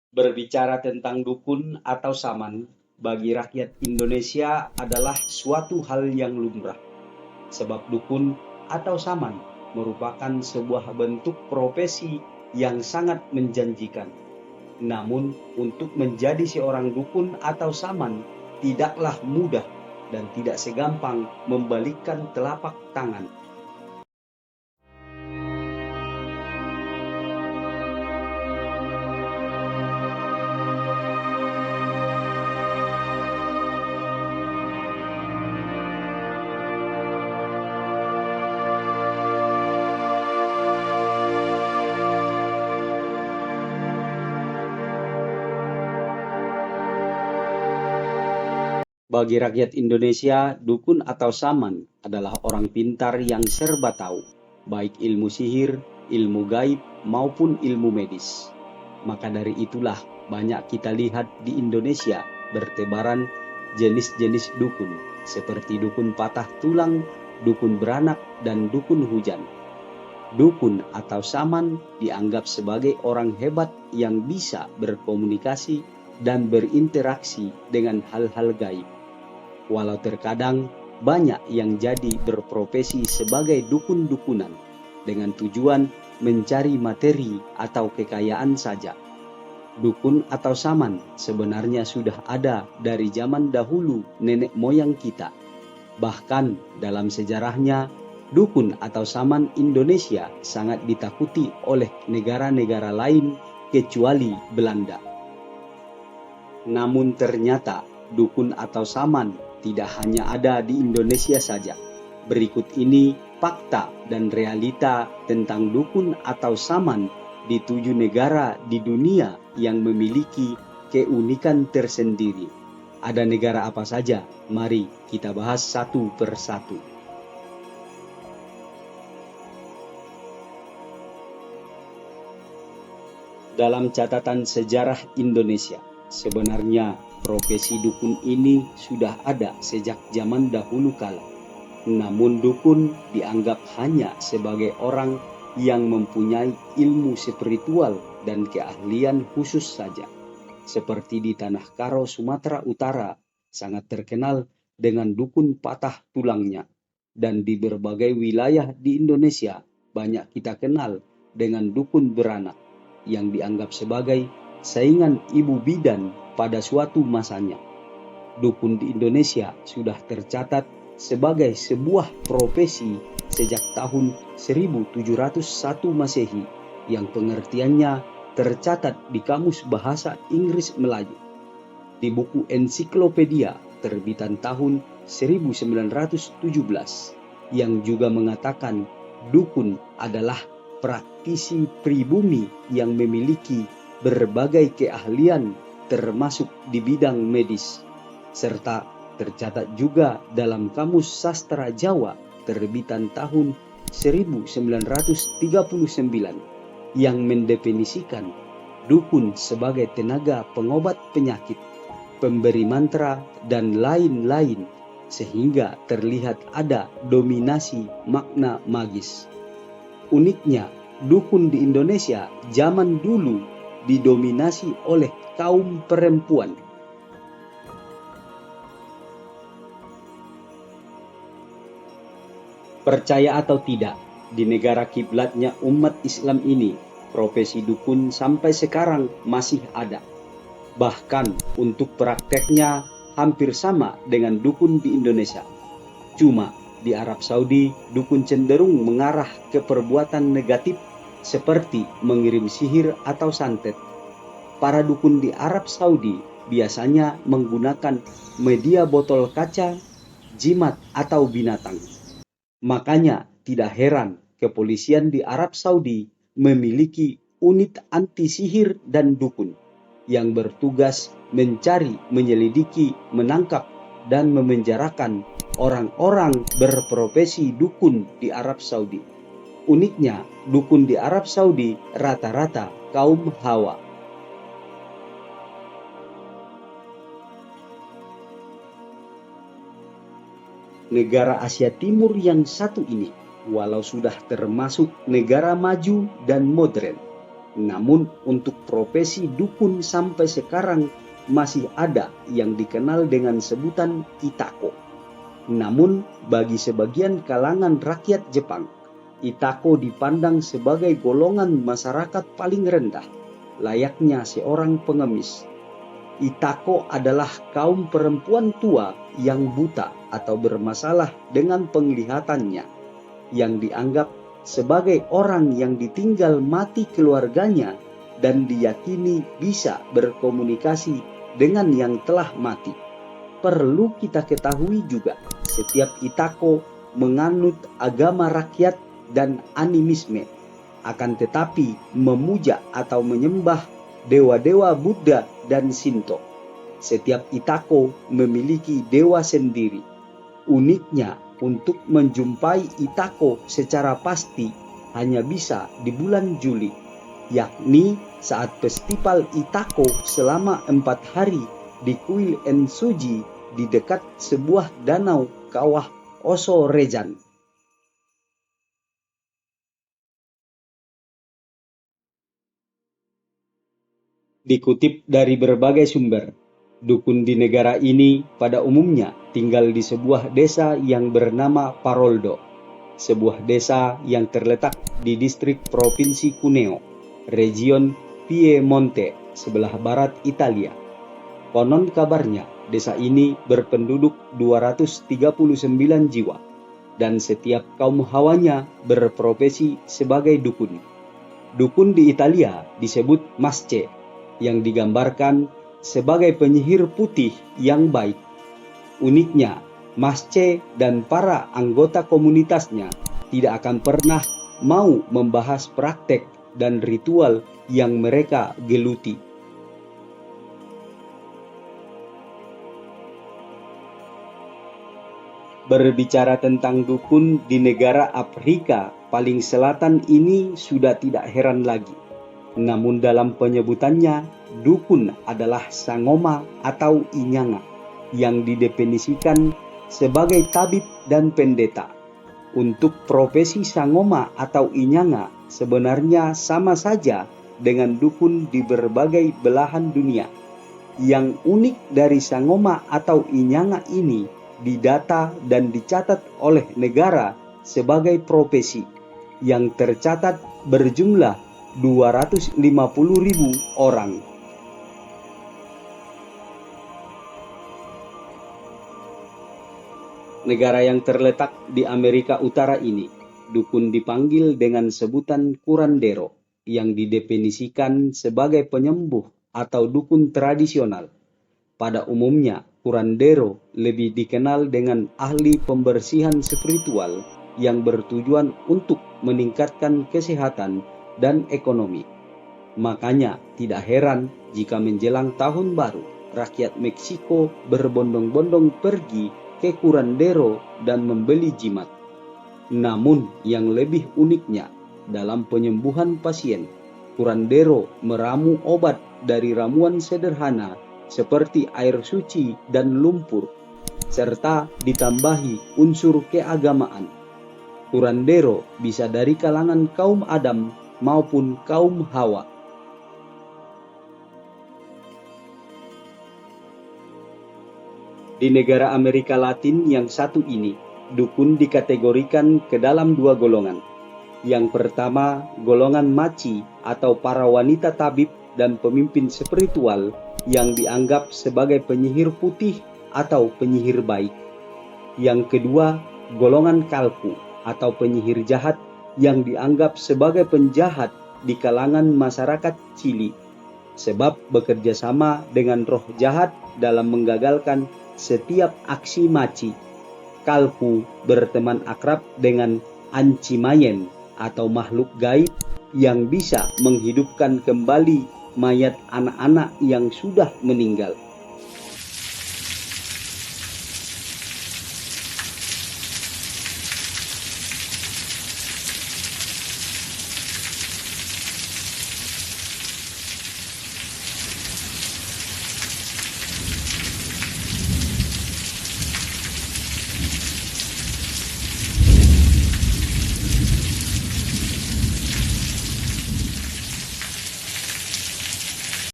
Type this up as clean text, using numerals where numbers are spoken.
Berbicara tentang dukun atau saman, bagi rakyat Indonesia adalah suatu hal yang lumrah, sebab dukun atau saman merupakan sebuah bentuk profesi yang sangat menjanjikan. Namun, untuk menjadi seorang dukun atau saman tidaklah mudah dan tidak segampang membalikkan telapak tangan. Bagi rakyat Indonesia, dukun atau saman adalah orang pintar yang serba tahu, baik ilmu sihir, ilmu gaib, maupun ilmu medis. Maka dari itulah banyak kita lihat di Indonesia bertebaran jenis-jenis dukun, seperti dukun patah tulang, dukun beranak, dan dukun hujan. Dukun atau saman dianggap sebagai orang hebat yang bisa berkomunikasi dan berinteraksi dengan hal-hal gaib. Walau terkadang banyak yang jadi berprofesi sebagai dukun-dukunan dengan tujuan mencari materi atau kekayaan saja. Dukun atau saman sebenarnya sudah ada dari zaman dahulu nenek moyang kita. Bahkan dalam sejarahnya, dukun atau saman Indonesia sangat ditakuti oleh negara-negara lain kecuali Belanda. Namun ternyata dukun atau saman tidak hanya ada di Indonesia saja. Berikut ini fakta dan realita tentang dukun atau saman di 7 negara di dunia yang memiliki keunikan tersendiri. Ada negara apa saja? Mari kita bahas satu persatu. Dalam catatan sejarah Indonesia, sebenarnya profesi dukun ini sudah ada sejak zaman dahulu kala. Namun dukun dianggap hanya sebagai orang yang mempunyai ilmu spiritual dan keahlian khusus saja. Seperti di Tanah Karo, Sumatera Utara, sangat terkenal dengan dukun patah tulangnya. Dan di berbagai wilayah di Indonesia, banyak kita kenal dengan dukun beranak, yang dianggap sebagai saingan ibu bidan pada suatu masanya. Dukun di Indonesia sudah tercatat sebagai sebuah profesi sejak tahun 1701 Masehi yang pengertiannya tercatat di Kamus Bahasa Inggris Melayu. Di buku ensiklopedia terbitan tahun 1917 yang juga mengatakan dukun adalah praktisi pribumi yang memiliki berbagai keahlian termasuk di bidang medis, serta tercatat juga dalam Kamus Sastra Jawa terbitan tahun 1939 yang mendefinisikan dukun sebagai tenaga pengobat penyakit, pemberi mantra, dan lain-lain, sehingga terlihat ada dominasi makna magis. Uniknya, dukun di Indonesia zaman dulu didominasi oleh kaum perempuan. Percaya atau tidak, di negara kiblatnya umat Islam ini, profesi dukun sampai sekarang masih ada. Bahkan untuk prakteknya hampir sama dengan dukun di Indonesia. Cuma di Arab Saudi, dukun cenderung mengarah ke perbuatan negatif seperti mengirim sihir atau santet. Para dukun di Arab Saudi biasanya menggunakan media botol kaca, jimat, atau binatang. Makanya tidak heran kepolisian di Arab Saudi memiliki unit anti sihir dan dukun yang bertugas mencari, menyelidiki, menangkap, dan memenjarakan orang-orang berprofesi dukun di Arab Saudi. Uniknya, dukun di Arab Saudi rata-rata kaum Hawa. Negara Asia Timur yang satu ini, walau sudah termasuk negara maju dan modern, Namun untuk profesi dukun sampai sekarang masih ada yang dikenal dengan sebutan Itako. Namun bagi sebagian kalangan rakyat Jepang, Itako dipandang sebagai golongan masyarakat paling rendah, layaknya seorang pengemis. Itako adalah kaum perempuan tua yang buta atau bermasalah dengan penglihatannya, yang dianggap sebagai orang yang ditinggal mati keluarganya dan diyakini bisa berkomunikasi dengan yang telah mati. Perlu kita ketahui juga, setiap Itako menganut agama rakyat dan animisme, akan tetapi memuja atau menyembah dewa-dewa Buddha dan Shinto. Setiap Itako memiliki dewa sendiri. Uniknya, untuk menjumpai Itako secara pasti hanya bisa di bulan Juli, yakni saat festival Itako selama 4 hari di kuil Ensuji di dekat sebuah danau kawah Oso-Rejan. Dikutip dari berbagai sumber, dukun di negara ini pada umumnya tinggal di sebuah desa yang bernama Paroldo, sebuah desa yang terletak di distrik Provinsi Cuneo, region Piemonte, sebelah barat Italia. Konon kabarnya, desa ini berpenduduk 239 jiwa, dan setiap kaum hawanya berprofesi sebagai dukun. Dukun di Italia disebut masce, yang digambarkan sebagai penyihir putih yang baik. Uniknya, masce dan para anggota komunitasnya tidak akan pernah mau membahas praktek dan ritual yang mereka geluti. Berbicara tentang dukun di negara Afrika paling selatan ini sudah tidak heran lagi. Namun dalam penyebutannya, dukun adalah sangoma atau inyanga yang didefinisikan sebagai tabib dan pendeta. Untuk profesi sangoma atau inyanga sebenarnya sama saja dengan dukun di berbagai belahan dunia. Yang unik dari sangoma atau inyanga ini didata dan dicatat oleh negara sebagai profesi yang tercatat berjumlah 250.000 orang. Negara yang terletak di Amerika Utara ini, dukun dipanggil dengan sebutan curandero, yang didefinisikan sebagai penyembuh atau dukun tradisional. Pada umumnya, curandero lebih dikenal dengan ahli pembersihan spiritual yang bertujuan untuk meningkatkan kesehatan dan ekonomi. Makanya tidak heran jika menjelang tahun baru, rakyat Meksiko berbondong-bondong pergi ke curandero dan membeli jimat. Namun yang lebih uniknya, dalam penyembuhan pasien, curandero meramu obat dari ramuan sederhana seperti air suci dan lumpur, serta ditambahi unsur keagamaan. Curandero bisa dari kalangan kaum Adam maupun kaum Hawa. Di negara Amerika Latin yang satu ini, dukun dikategorikan ke dalam 2 golongan. Yang pertama, golongan maci atau para wanita tabib dan pemimpin spiritual yang dianggap sebagai penyihir putih atau penyihir baik. Yang kedua, golongan kalku atau penyihir jahat yang dianggap sebagai penjahat di kalangan masyarakat Chili, sebab bekerja sama dengan roh jahat dalam menggagalkan setiap aksi maci. Kalku berteman akrab dengan Ancimayen atau makhluk gaib yang bisa menghidupkan kembali mayat anak-anak yang sudah meninggal.